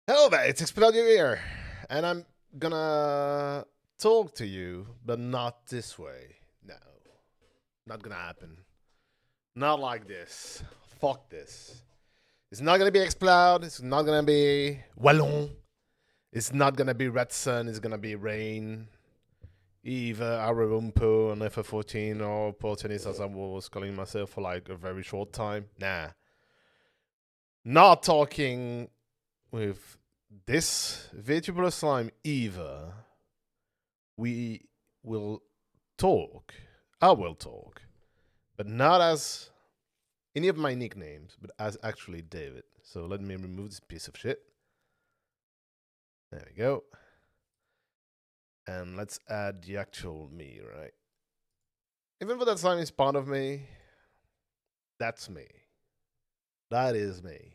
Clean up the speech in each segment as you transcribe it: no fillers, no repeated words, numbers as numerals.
Hello there, it's Explode here, and I'm gonna talk to you, but not this way. No, not gonna happen. Not like this. Fuck this. It's not gonna be Explode, it's not gonna be Wallon, it's not gonna be Red Sun, it's gonna be Rain, either Ararumpo on FF14 or Portunis as I was calling myself for like a very short time. Nah. Not talking with this VTuber slime either. We will talk. I will talk. But not as any of my nicknames, but as actually David. So let me remove this piece of shit. There we go. And let's add the actual me, right? Even though that slime is part of me, that's me. That is me.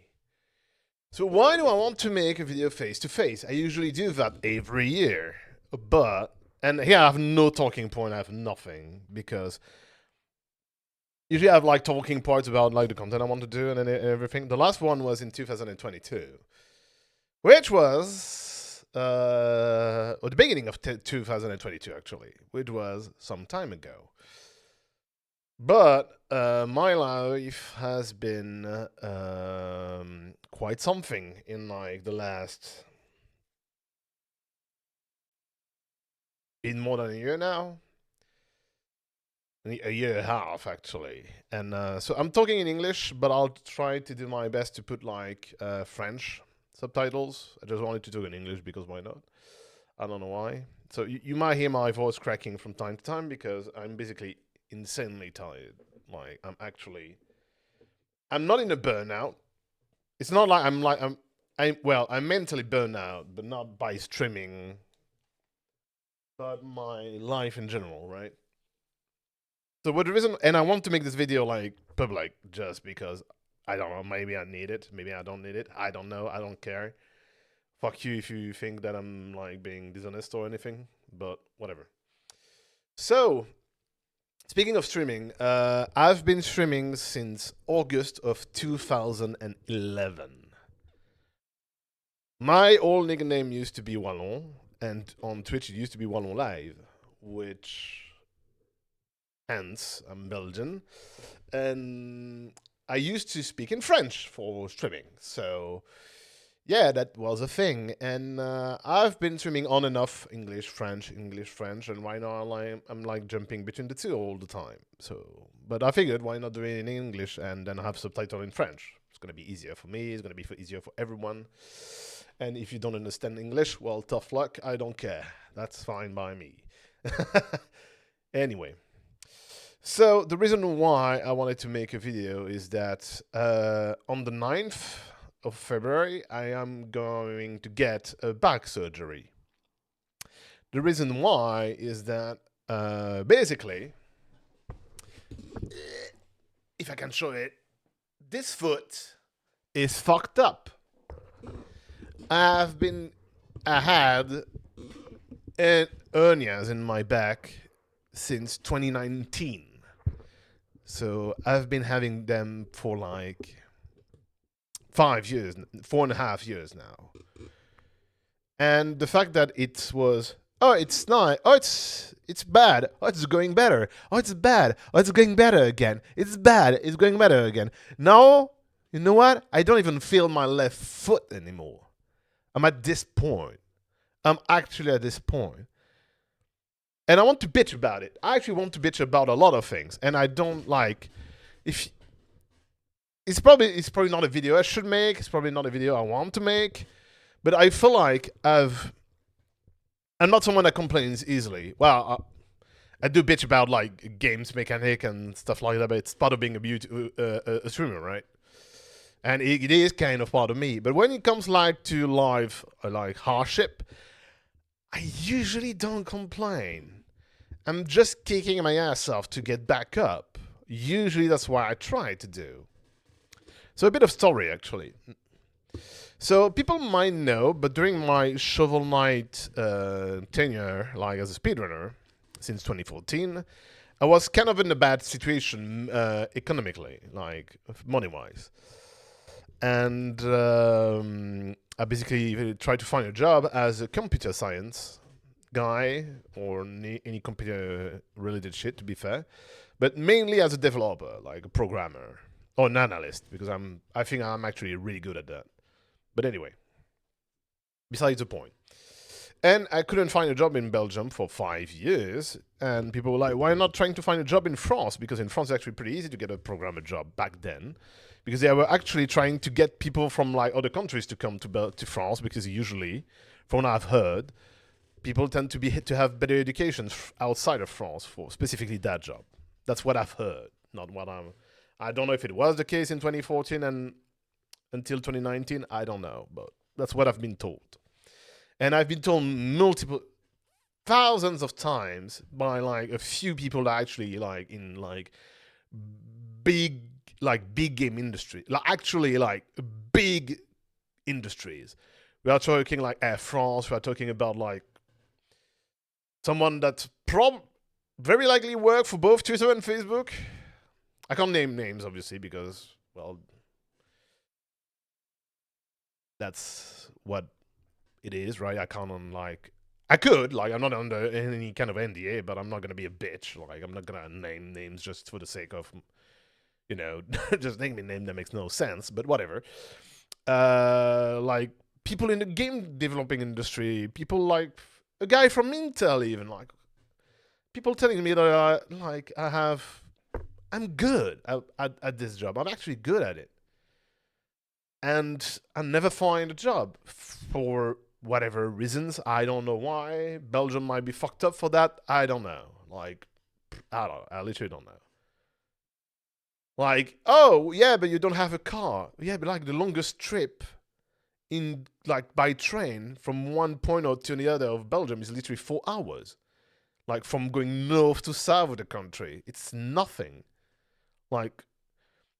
So why do I want to make a video face to face? I usually do that every year. But, and here I have no talking point, I have nothing, because usually I have like talking parts about like the content I want to do and everything. The last one was in 2022, which was, or the beginning of 2022 actually, which was some time ago. But my life has been quite something in like the last, in more than a year now. A year and a half actually. And so I'm talking in English, but I'll try to do my best to put like French subtitles. I just wanted to do it in English because why not? I don't know why. So you might hear my voice cracking from time to time because I'm basically insanely tired. Like I'm not in a burnout. It's not like I'm mentally burned out, but not by streaming, but my life in general, right? So what the reason, and I want to make this video like public just because I don't know, maybe I need it, maybe I don't need it. I don't know, I don't care. Fuck you if you think that I'm like being dishonest or anything, but whatever. So speaking of streaming, I've been streaming since August of 2011. My old nickname used to be Wallon, and on Twitch it used to be Wallon Live, which hence I'm Belgian, and I used to speak in French for streaming. So yeah, that was a thing, and I've been streaming on and off English, French, English, French, and right now I'm like jumping between the two all the time. So, but I figured why not do it in English and then have subtitle in French? It's gonna be easier for me. It's gonna be easier for everyone. And if you don't understand English, well, tough luck. I don't care. That's fine by me. Anyway, so the reason why I wanted to make a video is that on the 9th of February, I am going to get a back surgery. The reason why is that basically, if I can show it, this foot is fucked up. I had hernias in my back since 2019. So I've been having them for like 5 years, 4.5 years now. And the fact that it was, oh, it's not, oh, it's bad, oh, it's going better, oh, it's bad, oh, it's going better again, it's bad, it's going better again. Now, you know what? I don't even feel my left foot anymore. I'm at this point. I'm actually at this point. And I want to bitch about it. I actually want to bitch about a lot of things. And I don't like, if it's probably not a video I should make. It's probably not a video I want to make. But I feel like I'm not someone that complains easily. Well, I do bitch about like games mechanic and stuff like that, but it's part of being a streamer, right? And it is kind of part of me. But when it comes like to live like hardship, I usually don't complain. I'm just kicking my ass off to get back up. Usually that's what I try to do. So a bit of story actually. So people might know, but during my Shovel Knight tenure, like as a speedrunner, since 2014, I was kind of in a bad situation economically, like money-wise. And I basically tried to find a job as a computer science guy or any computer related shit, to be fair, but mainly as a developer, like a programmer or an analyst, because I think I'm actually really good at that. But anyway, besides the point. And I couldn't find a job in Belgium for 5 years. And people were like, why not trying to find a job in France? Because in France, it's actually pretty easy to get a programmer job back then. Because they were actually trying to get people from like other countries to come to France. Because usually, from what I've heard, people tend to have better education outside of France for specifically that job. That's what I've heard. Not what I don't know if it was the case in 2014 and until 2019. I don't know. But that's what I've been told. And I've been told thousands of times by like a few people that actually like in like big game industry, like actually like big industries. We are talking like Air France. We are talking about like someone that very likely worked for both Twitter and Facebook. I can't name names obviously because well, that's what it is, right? I can't I could, like, I'm not under any kind of NDA, but I'm not gonna be a bitch. Like, I'm not gonna name names just for the sake of, just naming a name that makes no sense. But whatever. Like people in the game developing industry, people like a guy from Intel, even like people telling me that I'm good at this job. I'm actually good at it, and I never find a job for whatever reasons. I don't know why. Belgium might be fucked up for that. I don't know. Like, I don't know. I literally don't know. Like, oh, yeah, but you don't have a car. Yeah, but like the longest trip in like by train from one point or to the other of Belgium is literally 4 hours. Like from going north to south of the country. It's nothing. Like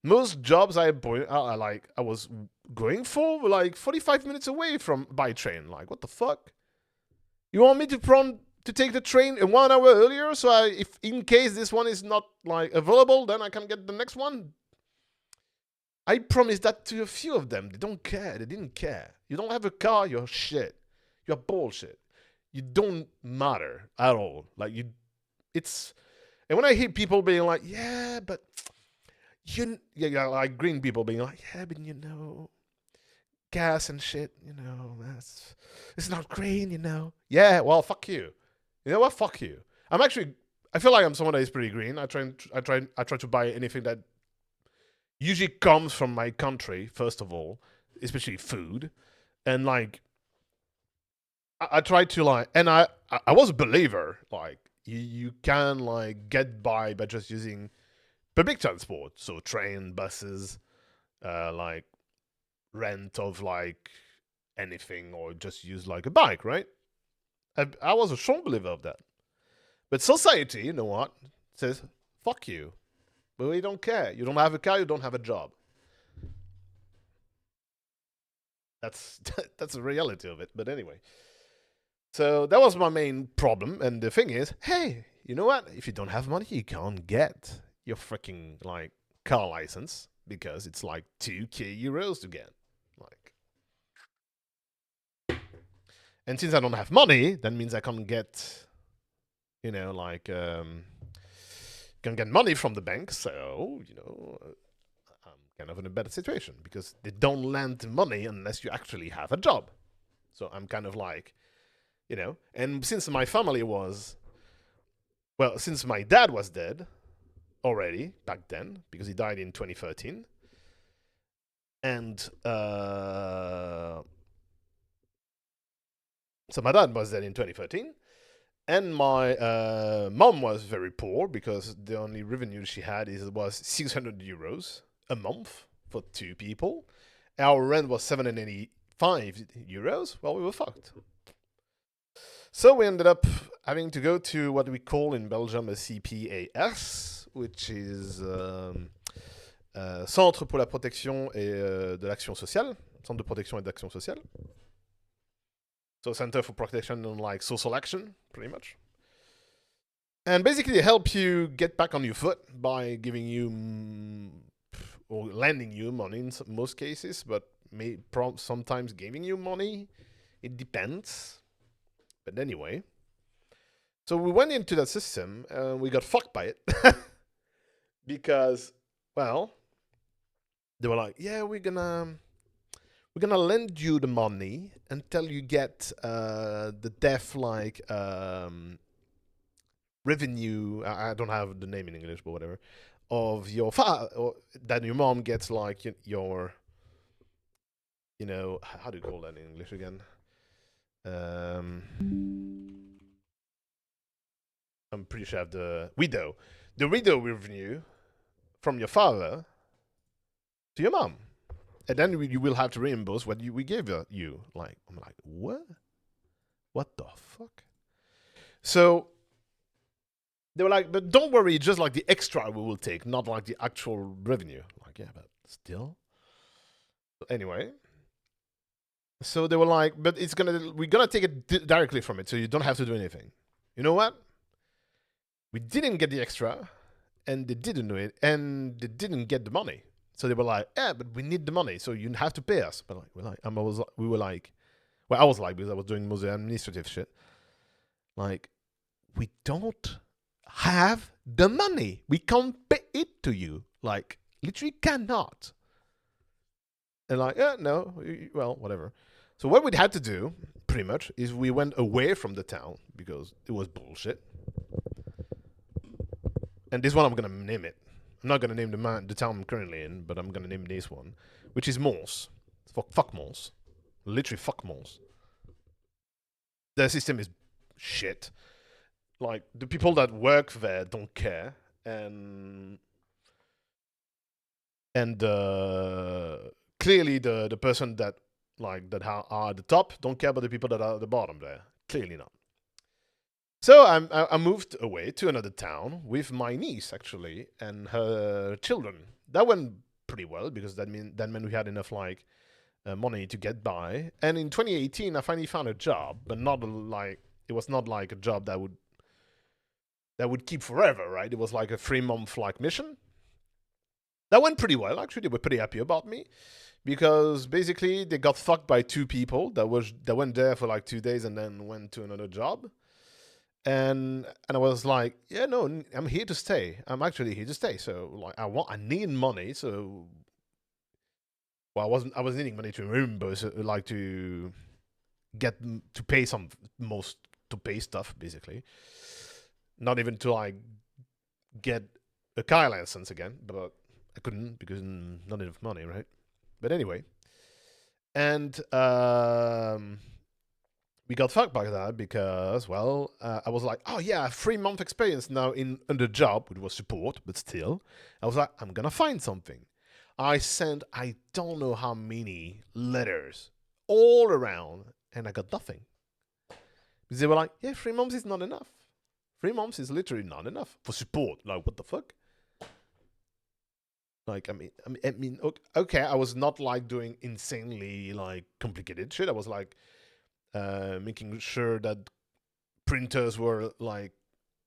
most jobs I was going for were like 45 minutes away from by train. Like, what the fuck? You want me to take the train 1 hour earlier so if in case this one is not like available, then I can get the next one? I promised that to a few of them. They don't care. They didn't care. You don't have a car, you're shit. You're bullshit. You don't matter at all. Like and when I hear people being like, yeah, but like green people being like, yeah, but gas and shit, it's not green, Yeah, well, fuck you. You know what? Fuck you. I feel like I'm someone that is pretty green. I try to buy anything that usually comes from my country, first of all, especially food. And like, I try to like, and I was a believer. Like, you can like get by just using public transport, so train, buses, like rent of like anything, or just use like a bike, right? I was a strong believer of that. But society, you know what, says fuck you. But we don't care. You don't have a car, you don't have a job. That's that's the reality of it. But anyway, so that was my main problem. And the thing is, hey, you know what? If you don't have money, you can't get your freaking like car license because it's like 2k euros to get. Like, and since I don't have money, that means I can't get, can get money from the bank. So I'm kind of in a better situation because they don't lend money unless you actually have a job. So I'm kind of like, and since my family since my dad was dead already back then, because he died in 2013, and so my dad was dead in 2013, and my mom was very poor because the only revenue she had was 600 euros a month for two people. Our rent was 785 euros. Well, we were fucked. So we ended up having to go to what we call in Belgium a CPAS, which is Centre pour la protection et de l'action sociale, Centre de protection et d'action sociale. So Center for Protection and like social action, pretty much. And basically they help you get back on your foot by giving you or lending you money in most cases, but sometimes giving you money. It depends. But anyway, so we went into that system and we got fucked by it because, well, they were like, yeah, we're gonna lend you the money until you get the deaf revenue. I don't have the name in English, but whatever, of your father, or that your mom gets like your, how do you call that in English again? I'm pretty sure I have the widow revenue from your father to your mom. And then you will have to reimburse what we gave you. Like, I'm like, what? What the fuck? So they were like, but don't worry, just like the extra we will take, not like the actual revenue. Like, yeah, but still. Anyway. So they were like, but we're gonna take it directly from it, so you don't have to do anything. You know what? We didn't get the extra, and they didn't do it, and they didn't get the money. So they were like, yeah, but we need the money, so you have to pay us. But we were like, well, I was like, because I was doing most administrative shit. Like, we don't have the money. We can't pay it to you. Like, literally cannot. And like, yeah, no, well, whatever. So what we had to do, pretty much, is we went away from the town because it was bullshit. And this one I'm gonna name it. I'm not gonna name the town I'm currently in, but I'm gonna name this one, which is Mons. Fuck Mons. Literally fuck Mons. The system is shit. Like, the people that work there don't care, and clearly the person that are at the top don't care about the people that are at the bottom there. Clearly not. So I moved away to another town with my niece, actually, and her children. That went pretty well because that meant we had enough money to get by. And in 2018, I finally found a job, but it was not like a job that would keep forever, right? It was like a 3-month mission. That went pretty well, actually. They were pretty happy about me because basically they got fucked by 2 people that went there for 2 days and then went to another job. And I was like, yeah, no, I'm here to stay. I'm actually here to stay. So I need money. So, well, I was needing money to reimburse, to pay to pay stuff, basically. Not even to get a car license again, but I couldn't because not enough money, right? But anyway, and we got fucked by that because, well, I was like, oh yeah, 3-month experience now in the job, which was support, but still, I was like, I'm gonna find something. I sent I don't know how many letters all around, and I got nothing. Because they were like, yeah, 3 months is not enough. 3 months is literally not enough for support. Like, what the fuck? Like, I mean, okay, I was not doing insanely complicated shit. I was making sure that printers were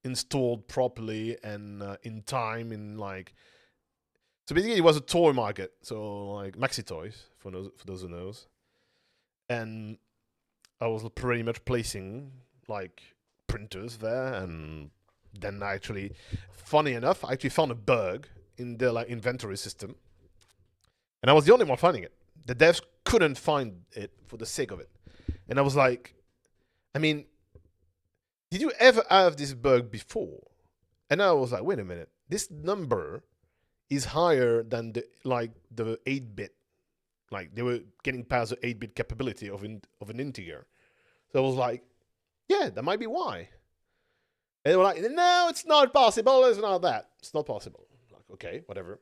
installed properly and in time. So basically, it was a toy market, so maxi toys for those who knows, and I was pretty much placing printers there, and then funny enough, I actually found a bug in the inventory system, and I was the only one finding it. The devs couldn't find it for the sake of it. And I was like, I mean, did you ever have this bug before? And I was like, wait a minute, this number is higher than the 8-bit. They were getting past the 8-bit capability of an integer. So I was like, yeah, that might be why. And they were like, no, it's not possible. It's not that. It's not possible. Okay, whatever.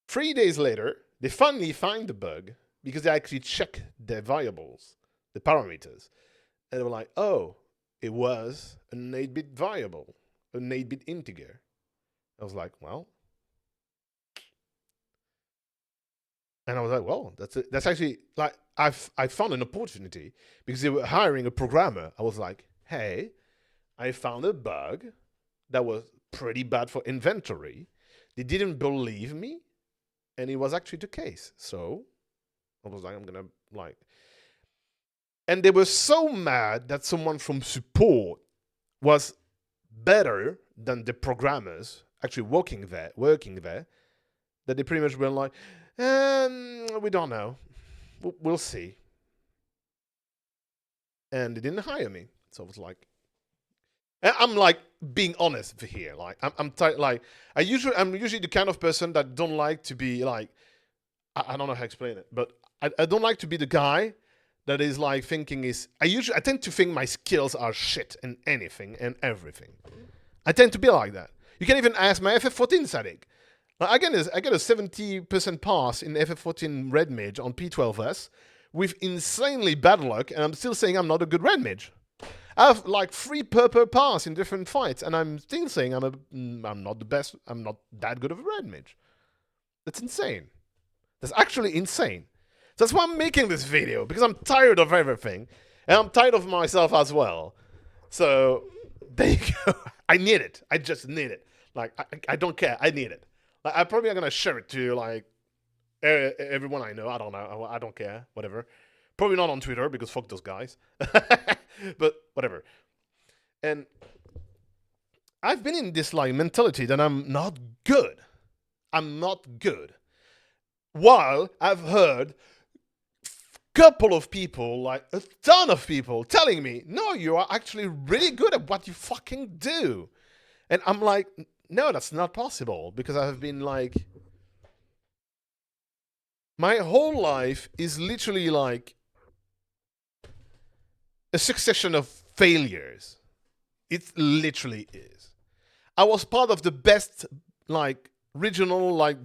3 days later, they finally find the bug because they actually check their variables, the parameters. And they were like, oh, it was an 8-bit variable, an 8-bit integer. I was like, well. And I was like, well, that's actually, I found an opportunity because they were hiring a programmer. I was like, hey, I found a bug that was pretty bad for inventory. They didn't believe me. And it was actually the case. So I was like, I'm gonna like, and they were so mad that someone from support was better than the programmers actually working there, that they pretty much were like, we don't know, we'll see, and they didn't hire me. So I was like, I'm like being honest here. Like like I'm usually the kind of person that don't like to be like, I don't know how to explain it, but I don't like to be the guy that is like thinking is I tend to think my skills are shit in anything and everything. I tend to be like that. You can even ask my FF14 static. I get a 70% pass in FF14 Red Mage on P12S with insanely bad luck, and I'm still saying I'm not a good Red Mage. I have like 3 per pass in different fights, and I'm still saying I'm not the best. I'm not that good of a Red Mage. That's insane. That's actually insane. That's why I'm making this video, because I'm tired of everything, and I'm tired of myself as well. So there you go. I need it. I just need it. Like I don't care. I need it. Like, I probably am gonna share it to like everyone I know. I don't know. I don't care. Whatever. Probably not on Twitter because fuck those guys. But whatever. And I've been in this like mentality that I'm not good. I'm not good. While I've heard couple of people, like a ton of people, telling me, no, you are actually really good at what you fucking do. And I'm like, no, that's not possible, because I have been like, my whole life is literally like a succession of failures. It literally is. I was part of the best, like, regional, like,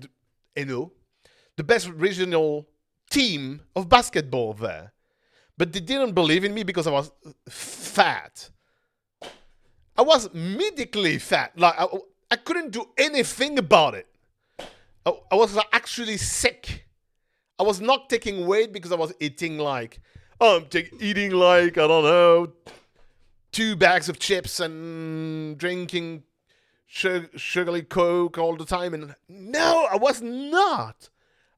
the best regional team of basketball there. But they didn't believe in me because I was fat. I was medically fat. Like, I couldn't do anything about it. I was like, actually sick. I was not taking weight because I was eating like, eating like, I don't know, 2 bags of chips and drinking sugary Coke all the time. And no, I was not.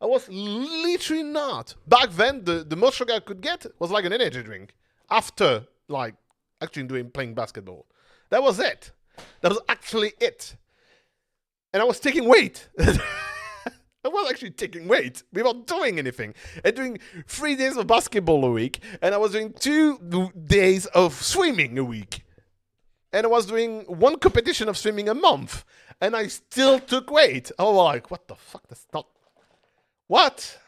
I was literally not. Back then, the most sugar I could get was like an energy drink. After, like, actually playing basketball. That was it. That was actually it. And I was taking weight. I was actually taking weight without doing anything. And doing 3 days of basketball a week. And I was doing 2 days of swimming a week. And I was doing 1 competition of swimming a month. And I still took weight. I was like, what the fuck? That's not... What?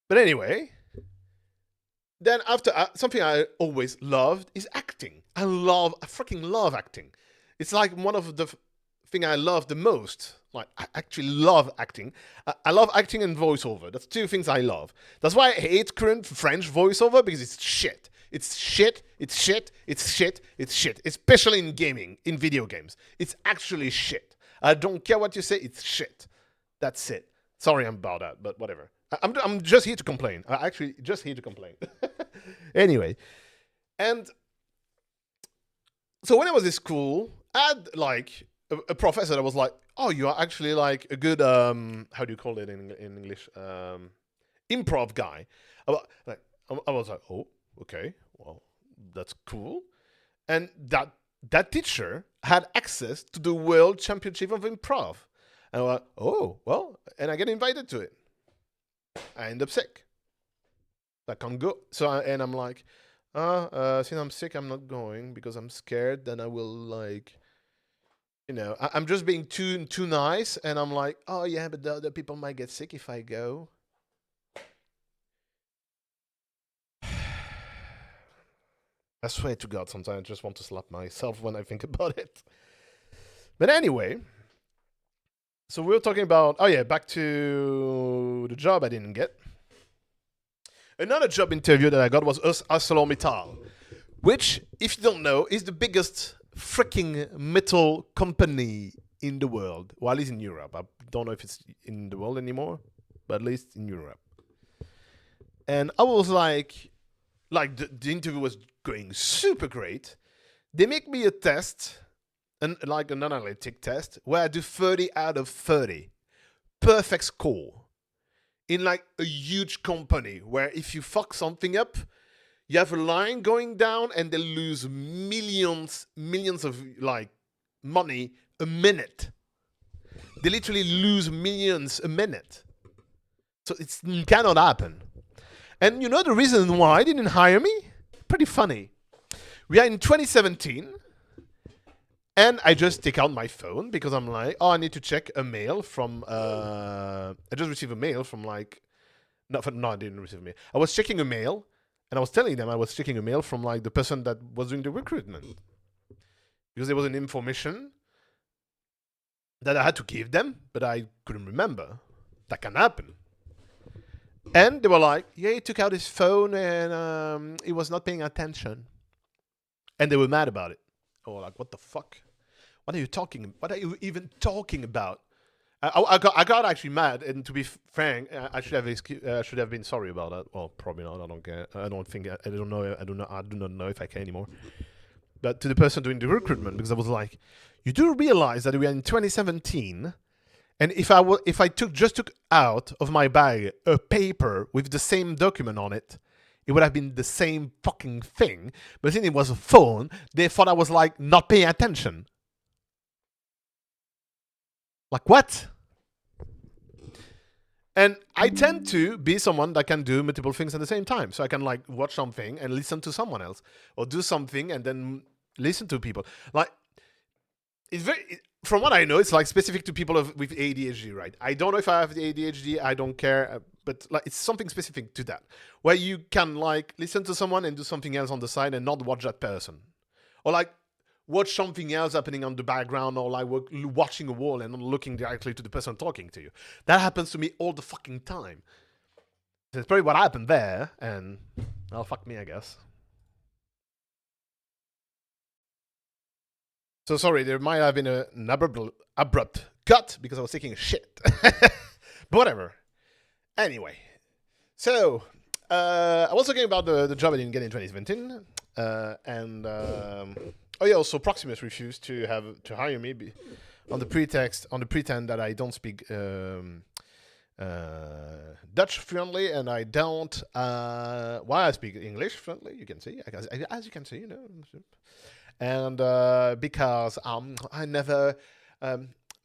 But anyway, then after something I always loved is acting. I freaking love acting. It's like one of the thing I love the most. Like, I actually love acting. I love acting and voiceover. That's 2 things I love. That's why I hate current French voiceover, because it's shit. It's shit, it's shit, it's shit, it's shit. Especially in gaming, in video games. It's actually shit. I don't care what you say, it's shit. That's it. Sorry about that, but whatever. I'm just here to complain. I actually just here to complain. Anyway. And so when I was in school, I had like a professor that was like, oh, you are actually like a good, how do you call it in English? Improv guy. I was like, oh, okay, well, that's cool. And that teacher had access to the World Championship of Improv. And I'm like, oh, well, and I get invited to it. I end up sick. I can't go. So, I'm like, since I'm sick, I'm not going because I'm scared that I will like, I'm just being too nice. And I'm like, oh yeah, but the other people might get sick if I go. I swear to God, sometimes I just want to slap myself when I think about it. But anyway, so we were talking about, oh yeah, back to the job I didn't get. Another job interview that I got was ArcelorMittal, which, if you don't know, is the biggest freaking metal company in the world. Well, at least in Europe. I don't know if it's in the world anymore, but at least in Europe. And I was like the interview was going super great. They make me a test like an analytic test where I do 30 out of 30. Perfect score. In like a huge company where if you fuck something up, you have a line going down and they lose millions of like money a minute. They literally lose millions a minute. So it cannot happen. And you know the reason why they didn't hire me? Pretty funny. We are in 2017, and I just take out my phone because I'm like, oh, I need to check a mail from. I just received a mail from like. No, I didn't receive a mail. I was checking a mail, and I was telling them I was checking a mail from like the person that was doing the recruitment, because there was an information that I had to give them, but I couldn't remember. That can happen. And they were like, yeah, he took out his phone and he was not paying attention. And they were mad about it. Oh, like, what the fuck? What are you talking? What are you even talking about? I got actually mad, and to be frank, I should have been sorry about that. Well, probably not. I don't care. I don't think. I don't know. I do not know if I can anymore. But to the person doing the recruitment, because I was like, you do realize that we are in 2017, and if I took out of my bag a paper with the same document on it, it would have been the same fucking thing. But since it was a phone, they thought I was like not paying attention. Like what? And I tend to be someone that can do multiple things at the same time. So I can like watch something and listen to someone else, or do something and then listen to people. Like it's very, from what I know, it's like specific to people with ADHD, right? I don't know if I have the ADHD. I don't care, but like it's something specific to that, where you can like listen to someone and do something else on the side and not watch that person, or like watch something else happening on the background, or like watching a wall and not looking directly to the person talking to you. That happens to me all the fucking time. That's probably what happened there, and well, fuck me, I guess. So sorry, there might have been an abrupt cut because I was taking a shit. But whatever. Anyway, so I was talking about the job I didn't get in 2017, and oh yeah, also Proximus refused to hire me on the pretend that I don't speak Dutch fluently, and I don't. Why I speak English fluently, you can see, as you can see, you know. And because I never,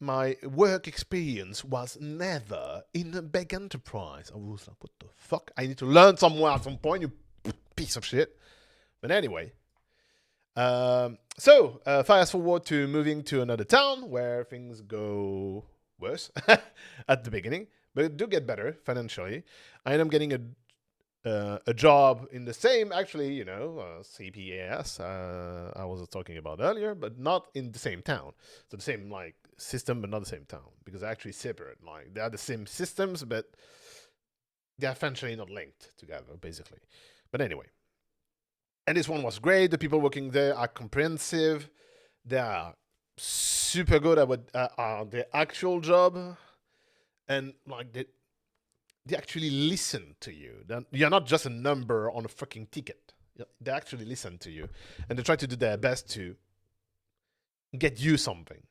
my work experience was never in a big enterprise. I was like, what the fuck? I need to learn somewhere at some point, you piece of shit. But anyway, so fast forward to moving to another town where things go worse at the beginning, but do get better financially. I end up getting a job in the same, actually, you know, CPAS I was talking about earlier, but not in the same town. So the same like system, but not the same town, because they're actually separate. Like they are the same systems, but they're essentially not linked together, basically. But anyway, and this one was great. The people working there are comprehensive. They are super good at what their actual job, and like they actually listen to you. You're not just a number on a freaking ticket. They actually listen to you, and they try to do their best to get you something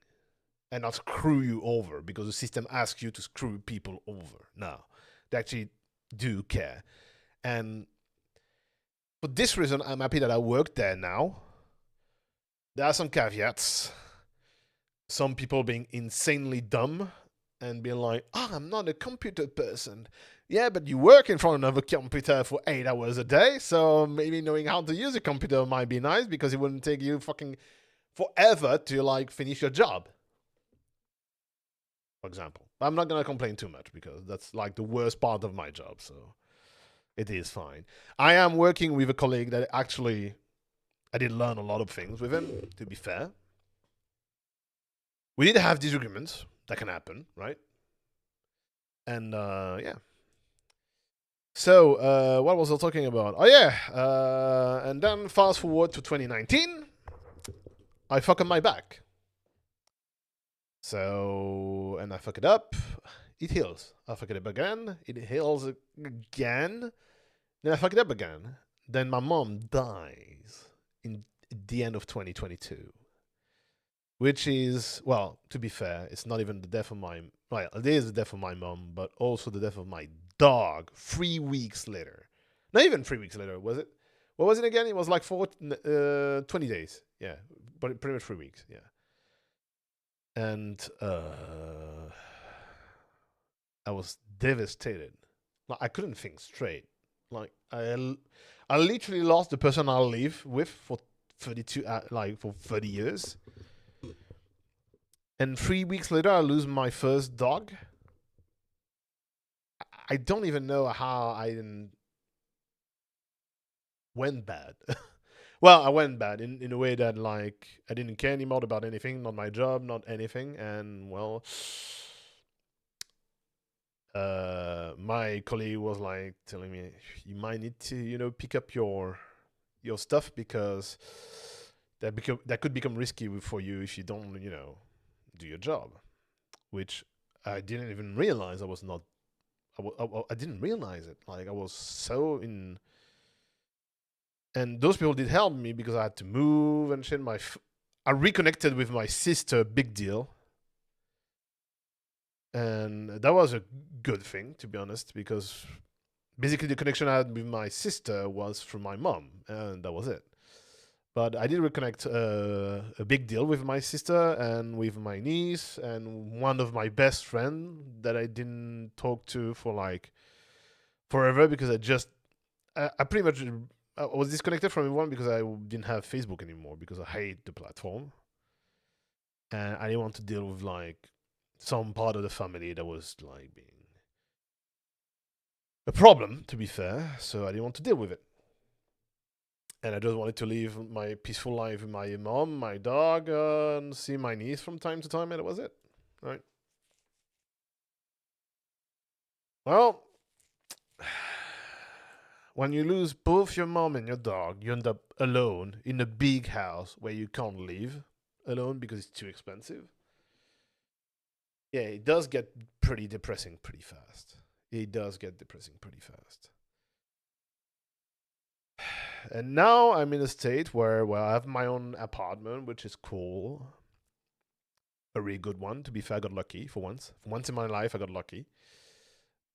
and not screw you over, because the system asks you to screw people over. No, they actually do care. And for this reason, I'm happy that I work there now. There are some caveats. Some people being insanely dumb and being like, oh, I'm not a computer person. Yeah, but you work in front of a computer for 8 hours a day, so maybe knowing how to use a computer might be nice, because it wouldn't take you fucking forever to like finish your job, for example. I'm not gonna complain too much, because that's like the worst part of my job, so it is fine. I am working with a colleague that actually I did learn a lot of things with him, to be fair. We did have disagreements. That can happen, right? And yeah. So what was I talking about? Oh yeah. And then fast forward to 2019, I fuck up my back. So, and I fuck it up. It heals. I fuck it up again. It heals again. Then I fuck it up again. Then my mom dies in the end of 2022. which is, well, to be fair, it's not even the death of my, well, it is the death of my mom, but also the death of my dog 3 weeks later. Not even 3 weeks later, was it? What was it again? It was like 20 days. Yeah, but pretty much 3 weeks. Yeah. And I was devastated. Like, I couldn't think straight. Like, I literally lost the person I live with for 32, like for 30 years. And 3 weeks later, I lose my first dog. I don't even know how I didn't went bad. Well, I went bad in a way that, like, I didn't care anymore about anything, not my job, not anything, and well, my colleague was like telling me, you might need to, pick up your stuff because that could become risky for you if you don't, do your job, which I didn't even realize I was not. I didn't realize it. Like, I was so in, and those people did help me because I had to move and shit. I reconnected with my sister, big deal, and that was a good thing, to be honest, because basically the connection I had with my sister was through my mom, and that was it. But I did reconnect a big deal with my sister and with my niece and one of my best friend that I didn't talk to for like forever because I pretty much I was disconnected from everyone because I didn't have Facebook anymore because I hate the platform and I didn't want to deal with like some part of the family that was like being a problem, to be fair. So I didn't want to deal with it. And I just wanted to live my peaceful life with my mom, my dog, and see my niece from time to time, and that was it. Right. Well, when you lose both your mom and your dog, you end up alone in a big house where you can't live alone because it's too expensive. Yeah, it does get pretty depressing pretty fast. It does get depressing pretty fast. And now I'm in a state where, well, I have my own apartment, which is cool. A really good one. To be fair, I got lucky for once. For once in my life, I got lucky.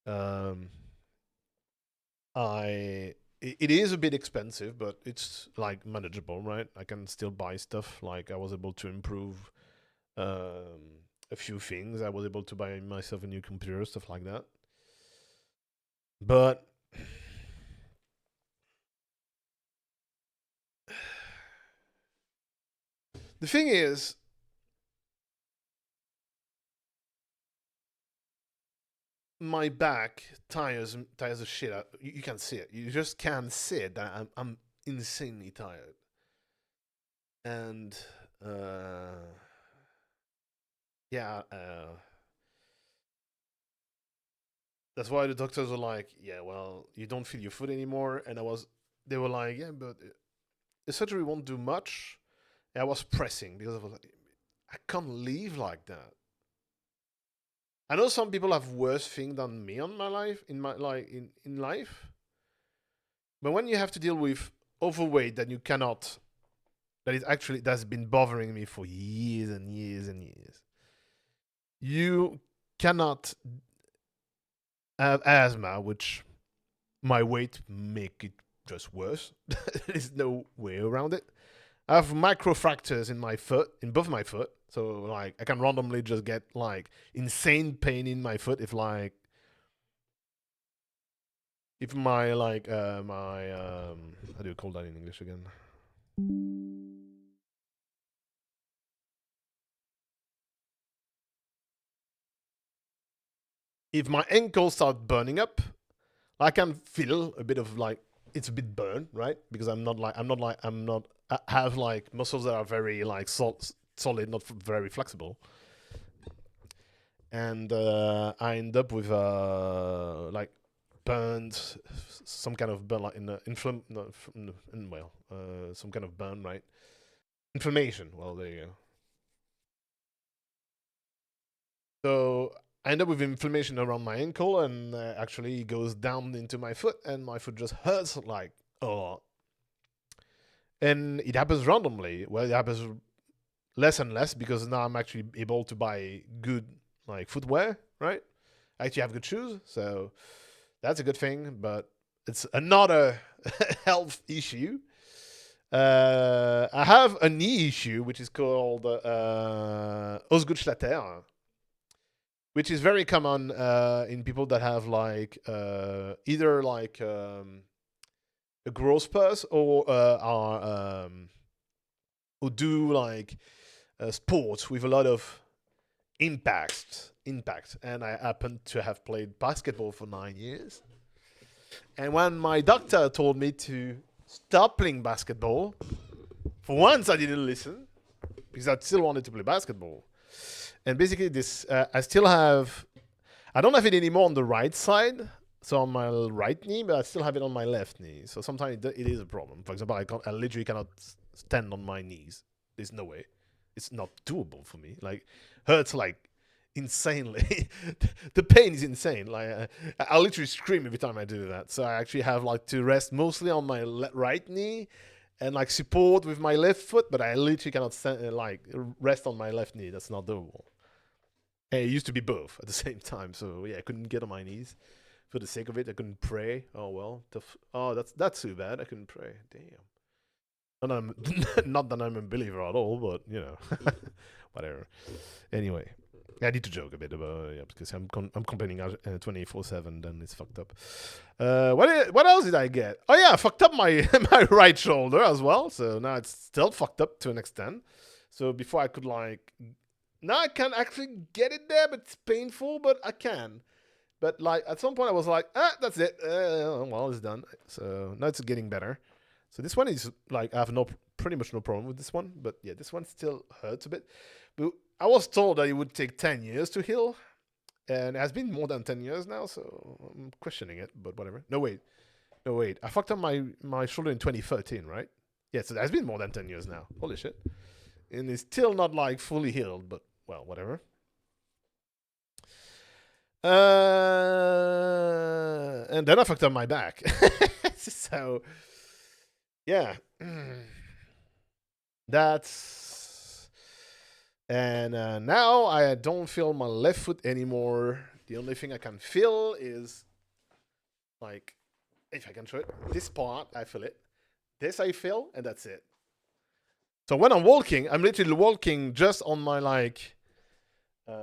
Um, it is a bit expensive, but it's like manageable, right? I can still buy stuff. Like, I was able to improve a few things. I was able to buy myself a new computer, stuff like that. But the thing is, my back tires the shit out. You can see it. You just can't see it. I'm insanely tired, and uh, yeah, that's why the doctors were like, yeah, well, you don't feel your foot anymore, and they were like, yeah, but the surgery won't do much. And I was pressing because I was like, I can't leave like that. I know some people have worse things than me on my life in my like in life, but when you have to deal with overweight that you cannot, that is actually that's been bothering me for years and years and years, you cannot have asthma, which my weight make it just worse. There's no way around it. I have microfractures in my foot, in both my foot. So like I can randomly just get like insane pain in my foot if my like my how do you call that in English again? If my ankles start burning up, I can feel a bit of like it's a bit burned, right? Because I'm not I have like muscles that are very like solid, not very flexible, and I end up with like burned, some kind of burn, like in the no, well, some kind of burn, right? Inflammation. Well, there you go. So I end up with inflammation around my ankle, and actually it goes down into my foot, and my foot just hurts like oh. And it happens randomly. Well, it happens less and less because now I'm actually able to buy good like footwear, right? I actually have good shoes, so that's a good thing. But it's another health issue. I have a knee issue which is called Osgood-Schlatter, which is very common in people that have like either like a growth spurs or are who do like sports with a lot of impact. And I happen to have played basketball for 9 years. And when my doctor told me to stop playing basketball, for once I didn't listen because I still wanted to play basketball. And basically, this I still have. I don't have it anymore on the right side, so on my right knee, but I still have it on my left knee. So sometimes it is a problem. For example, I literally cannot stand on my knees. There's no way. It's not doable for me. Like hurts like insanely. The pain is insane. Like I literally scream every time I do that. So I actually have like to rest mostly on my right knee and like support with my left foot, but I literally cannot stand, like rest on my left knee. That's not doable. And it used to be both at the same time. So yeah, I couldn't get on my knees for the sake of it. I couldn't pray. Oh well. Oh, that's too bad. I couldn't pray. Damn. Not that I'm a believer at all, but you know, whatever. Anyway, I need to joke a bit about it, yeah, because I'm complaining 24/7. Then it's fucked up. What else did I get? Oh yeah, I fucked up my my right shoulder as well. So now it's still fucked up to an extent. So before I could like, now I can actually get it there, but it's painful. But I can. But like at some point I was like, that's it. Well, it's done. So now it's getting better. So this one is like I have pretty much no problem with this one, but yeah, this one still hurts a bit. But I was told that it would take 10 years to heal, and it has been more than 10 years now, so I'm questioning it. But whatever. No wait. I fucked up my shoulder in 2013, right? Yeah, so it has been more than 10 years now. Holy shit! And it's still not like fully healed, but well, whatever. And then I fucked up my back. So yeah, that's and now I don't feel my left foot anymore. The only thing I can feel is like, if I can show it, this part I feel it, this I feel, and that's it. So when I'm walking, I'm literally walking just on my like. I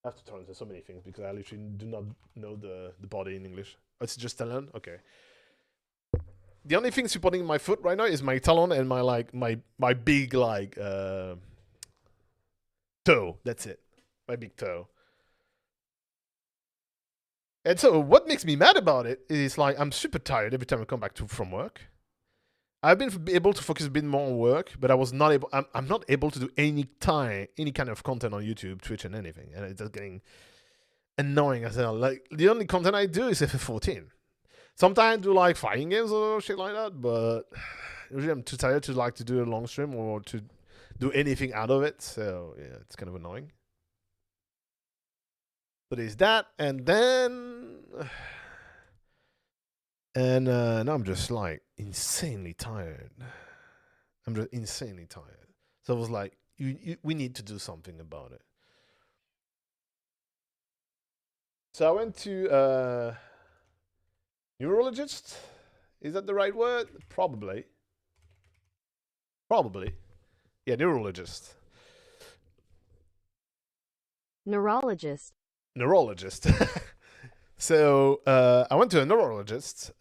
have to turn to so many things because I literally do not know the body in English. Oh, it's just talon? Okay. The only thing supporting my foot right now is my talon and my like my big like toe. That's it. My big toe. And so what makes me mad about it is like I'm super tired every time I come back from work. I've been able to focus a bit more on work, but I was not able. I'm not able to do any kind of content on YouTube, Twitch, and anything, and it's just getting annoying as hell. Like the only content I do is FF14. Sometimes I do like fighting games or shit like that, but usually I'm too tired to like to do a long stream or to do anything out of it. So yeah, it's kind of annoying. So there's that, and then now I'm just like insanely tired. I'm just insanely tired. So I was like, we need to do something about it. So I went to neurologist. Is that the right word? Probably. Yeah, neurologist. Neurologist. So I went to a neurologist,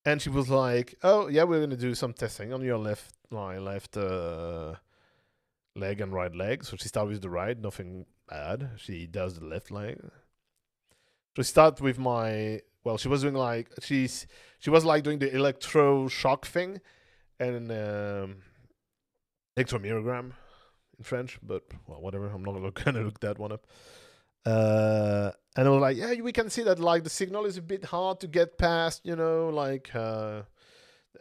and she was like, "Oh yeah, we're gonna do some testing on your left leg and right leg." So she started with the right, nothing bad. She does the left leg. So she started with my. Well, she was doing like she was like doing the electroshock thing, and electromyogram in French, but well, whatever. I'm not gonna look that one up. And I was like, yeah, we can see that like the signal is a bit hard to get past, you know, like the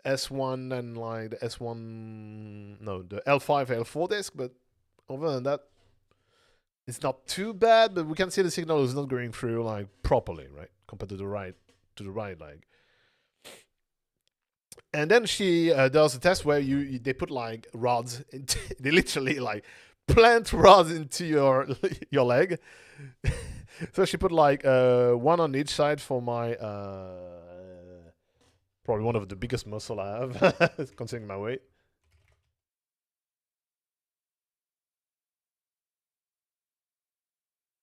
S1 and like the S1, no, the L5, L4 disc. But other than that, it's not too bad. But we can see the signal is not going through like properly, right, compared to the right leg. And then she does a test where they put like rods into, they literally like plant rods into your leg. So she put like one on each side for my probably one of the biggest muscle I have considering my weight.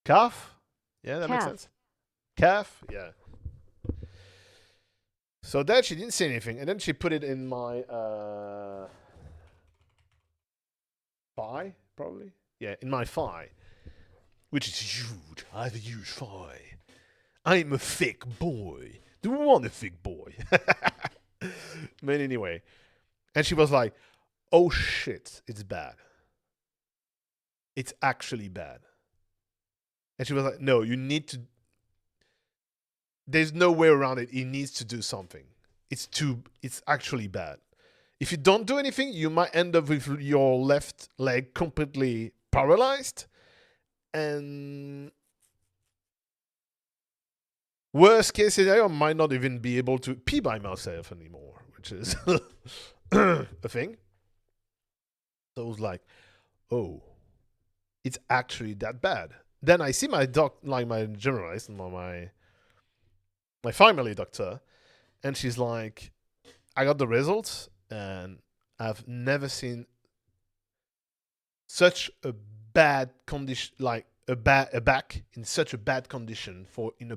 Calf? Yeah, that makes Calf. sense. Calf? Yeah. So that she didn't say anything, and then she put it in my thigh, probably. Yeah, in my thigh, which is huge. I have a huge thigh. I'm a thick boy. Do you want a thick boy? But anyway, and she was like, "Oh shit, it's bad. It's actually bad." And she was like, "No, you need to. There's no way around it. He needs to do something. It's actually bad. If you don't do anything, you might end up with your left leg completely paralyzed. And worst case scenario, I might not even be able to pee by myself anymore, which is a thing." So I was like, "Oh, it's actually that bad." Then I see my doc, like my generalist, my family doctor, and she's like, "I got the results, and I've never seen such a bad condition, like a back in such a bad condition for in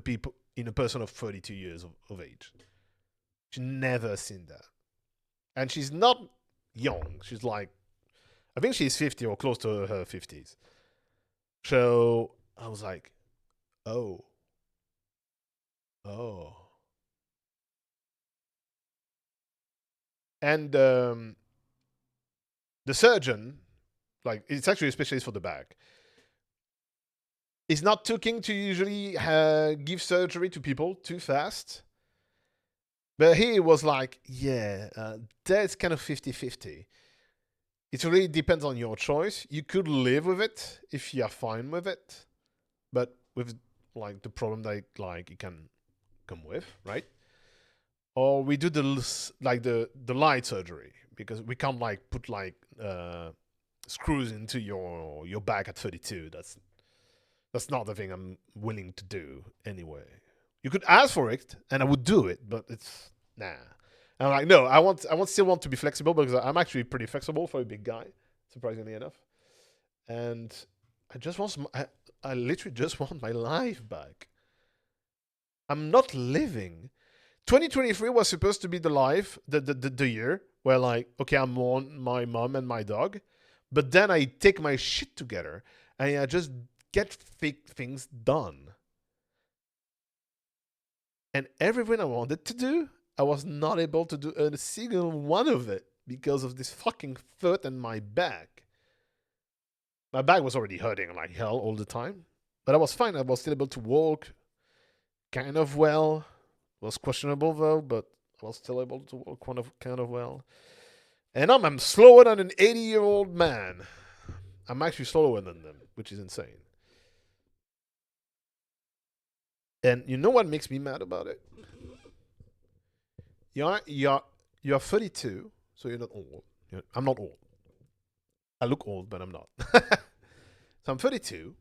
a person of 32 years of age. She's never seen that, and she's not young. She's like, I think she's 50 or close to her 50s. So I was like, oh, oh, and the surgeon, like it's actually a specialist for the back, is not too keen to usually give surgery to people too fast. But he was like, yeah, that's kind of 50-50. It really depends on your choice. You could live with it if you're fine with it, but with like the problem that like it can come with, right? Or we do the light surgery because we can't like put like screws into your back at 32. That's not the thing I'm willing to do anyway. You could ask for it, and I would do it, but it's nah. And I'm like, no, I still want to be flexible because I'm actually pretty flexible for a big guy, surprisingly enough. And I literally just want my life back. I'm not living. 2023 was supposed to be the year where like, okay, I'm on my mom and my dog, but then I take my shit together and I just get fake things done. And everything I wanted to do, I was not able to do a single one of it because of this fucking foot and my back. My back was already hurting like hell all the time, but I was fine. I was still able to walk kind of well. It was questionable though, but I was still able to walk kind of well. And I'm slower than an 80-year-old man. I'm actually slower than them, which is insane. And you know what makes me mad about it? You're 32, so you're not old. I'm not old. I look old, but I'm not. So I'm 32.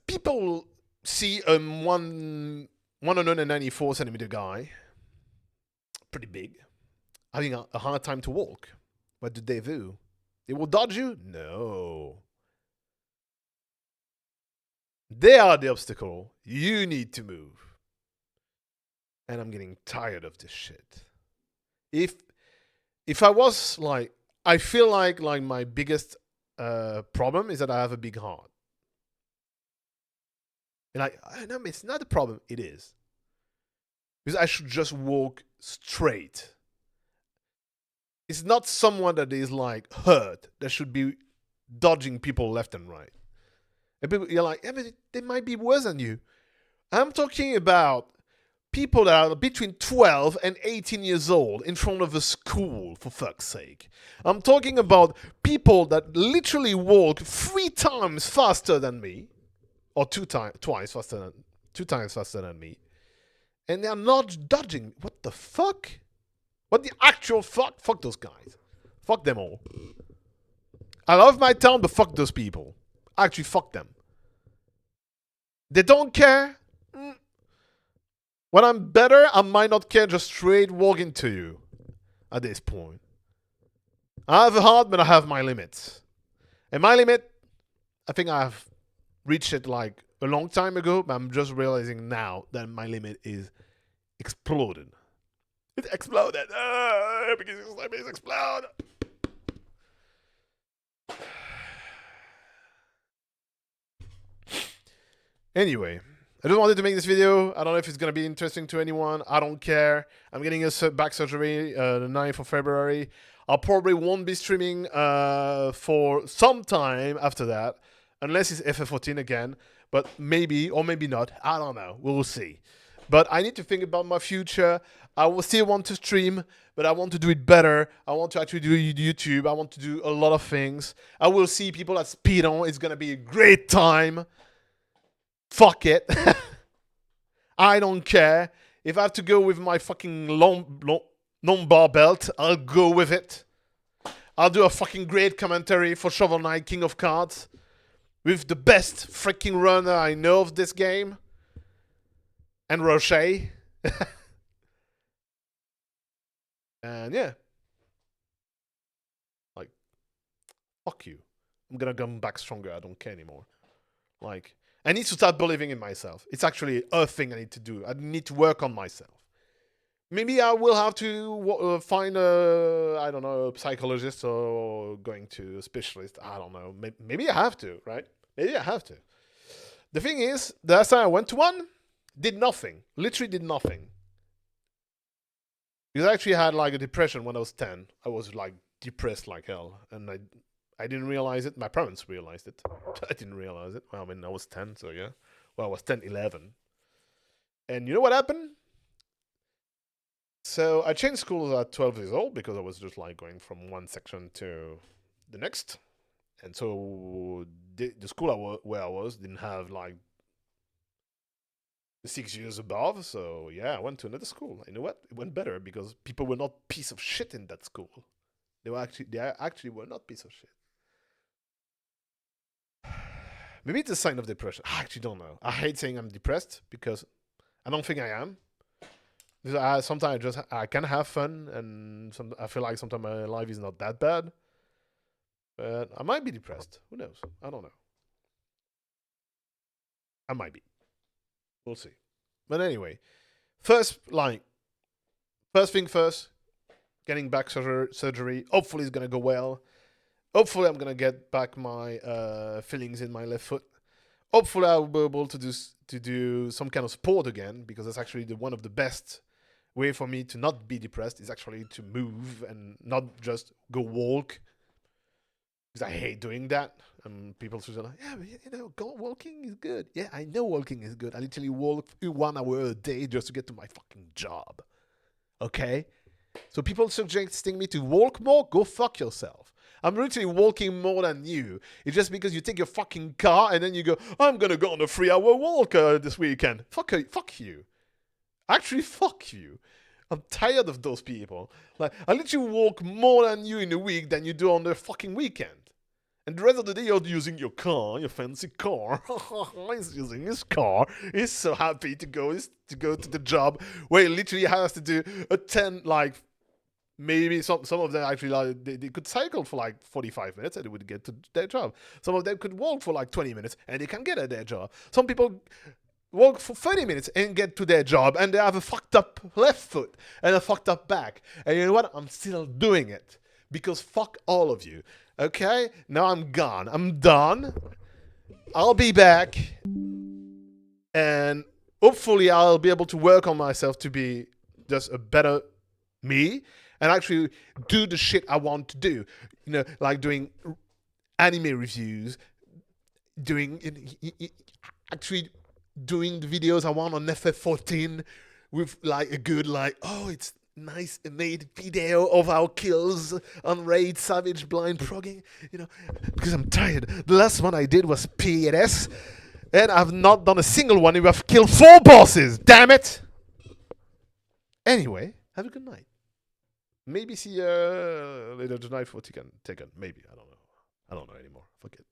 People see a 194 centimeter guy, pretty big, having a hard time to walk. What do? They will dodge you? No. They are the obstacle. You need to move. And I'm getting tired of this shit. If I was like, I feel like my biggest problem is that I have a big heart. And like, no, it's not a problem. It is. Because I should just walk straight. It's not someone that is like hurt that should be dodging people left and right. And people, you're like, yeah, but they might be worse than you. I'm talking about people that are between 12 and 18 years old in front of a school, for fuck's sake. I'm talking about people that literally walk 3 times faster than me, or two times faster than me, And they are not dodging. What the fuck? What the actual fuck? Fuck those guys. Fuck them all. I love my town, but fuck those people. Actually, fuck them. They don't care. When I'm better, I might not care, just straight walk into you at this point. I have a heart, but I have my limits. And my limit, I think I've reached it like a long time ago, but I'm just realizing now that my limit is exploded. It exploded. Because it's exploded. Anyway, I just wanted to make this video. I don't know if it's going to be interesting to anyone. I don't care. I'm getting a back surgery the 9th of February. I probably won't be streaming for some time after that, unless it's FF14 again. But maybe, or maybe not. I don't know. We'll see. But I need to think about my future. I will still want to stream, but I want to do it better. I want to actually do YouTube. I want to do a lot of things. I will see people at Speedon. It's going to be a great time. Fuck it. I don't care. If I have to go with my fucking long bar belt, I'll go with it. I'll do a fucking great commentary for Shovel Knight King of Cards with the best freaking runner I know of this game. And Rocher. And yeah. Like, fuck you. I'm gonna come back stronger. I don't care anymore. Like, I need to start believing in myself. It's actually a thing I need to do. I need to work on myself. Maybe I will have to find a, I don't know, a psychologist or going to a specialist. I don't know. Maybe I have to, right? Maybe I have to. The thing is, the last time I went to one, did nothing. Literally did nothing. Because I actually had like a depression when I was 10. I was like depressed like hell. And I didn't realize it. My parents realized it. I didn't realize it. Well, I mean, I was 10, so yeah. Well, I was 10, 11. And you know what happened? So I changed schools at 12 years old because I was just like going from one section to the next. And so the school where I was didn't have like 6 years above. So yeah, I went to another school. You know what? It went better because people were not piece of shit in that school. They actually were not piece of shit. Maybe it's a sign of depression. I actually don't know. I hate saying I'm depressed because I don't think I am. Sometimes I can have fun, and I feel like sometimes my life is not that bad. But I might be depressed. Who knows? I don't know. I might be. We'll see. But anyway, first thing first, getting back surgery. Hopefully it's gonna go well. Hopefully I'm gonna get back my feelings in my left foot. Hopefully I'll be able to do some kind of sport again, because that's actually one of the best way for me to not be depressed is actually to move and not just go walk. Because I hate doing that. And people say like, yeah, but you know, walking is good. Yeah, I know walking is good. I literally walk 1 hour a day just to get to my fucking job. Okay? So people suggesting me to walk more, go fuck yourself. I'm literally walking more than you. It's just because you take your fucking car and then you go, I'm gonna go on a 3-hour walk this weekend. Fuck you. Actually, fuck you. I'm tired of those people. Like, I literally walk more than you in a week than you do on the fucking weekend. And the rest of the day, you're using your car, your fancy car. He's using his car. He's so happy to go to the job where he literally has to do a 10, like, maybe some of them actually, like, they could cycle for like 45 minutes and they would get to their job. Some of them could walk for like 20 minutes and they can get at their job. Some people walk for 30 minutes and get to their job and they have a fucked up left foot and a fucked up back. And you know what? I'm still doing it because fuck all of you. Okay? Now I'm gone. I'm done. I'll be back. And hopefully I'll be able to work on myself to be just a better me and actually do the shit I want to do. You know, like doing anime reviews, actually doing the videos I want on FF14 with like a good, like, oh, it's nice made video of our kills on Raid Savage Blind Progging, you know, because I'm tired. The last one I did was PNS, and I've not done a single one. I've killed 4 bosses, damn it! Anyway, have a good night. Maybe see you later tonight for Tekken. Maybe, I don't know. I don't know anymore. Fuck it.